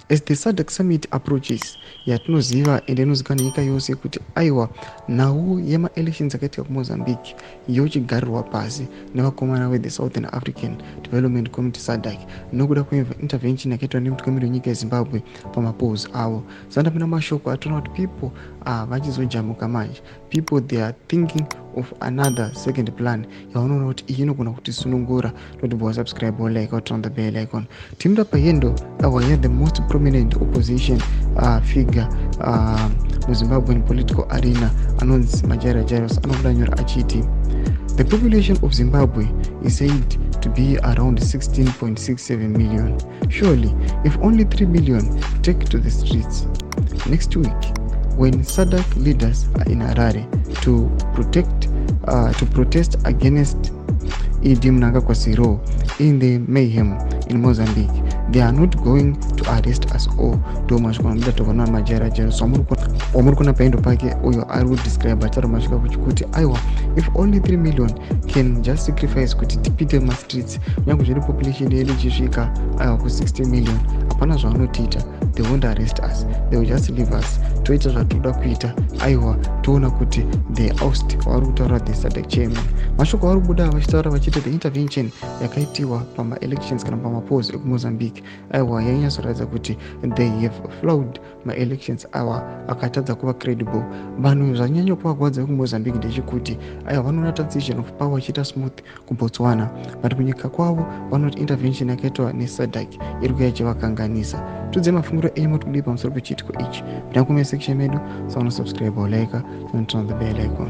As the SADC summit approaches, yatinoziva ende inozikanwa nyika yose kuti aiwa nhau yema-elections akaitika kuMozambique yochigarirwa pasi nevakomana veThe Southern African Development Community SADC nokuda kweintervention yakaitwa nemutungamiri wenyika yeZimbabwe pamapolls avo. Sandapinda mashoko atoona kuti people vachizojamuka manje. People they are thinking of another second plan yavanoona kuti iyi inogona kutisunungura. Totibwa subscribe or like or turn the bell icon. Teamed up yendo here the most prominent opposition figure muZimbabwean political arena anonzi Majaira Jairus anodanyora achiti the population of Zimbabwe is said to be around 16.67 million. Surely, if only 3 million take to the streets next week, when SADC leaders are in Harare to protest against Mnangagwa's role in the mayhem in Mozambique, they are not going to arrest us all. Domashikwana tokana Majaira Jairus wamurikona paendo pake uyo ari kudescribe acharo masvika kuchikuti aiwa if only 3 million can just sacrifice kuti tipite mastreets nyange zviri population yedu ichisvika aiwa ku60 million hapana zvavanotiita. They won't arrest us, they will just leave us toita zvatoda kuita. Aiwa toona kuti the oust vari kutaura the SADC chairman mashoko vari kubuda vachitaura vachiti the intervention yakaitiwa pama-elections kana pamapolls ekuMozambique aiwa yainyatsoratidza kuti they have flawed ma-elections awa akatadza kuva credible. Vanhu zvanyanya kuvagwadza vekuMozambique ndechekuti aiwa vanoona transition of power ichiita smooth kuBotswana, but kunyika kwavo vanoti intervention yakaitwa neSADC iri kuya ichivakanganisa. Tudze mafungiro enyu mutikudipa pamusoro pechiitiko ichi. Pinda kumasection medu, subscribe or like and turn on the bell icon.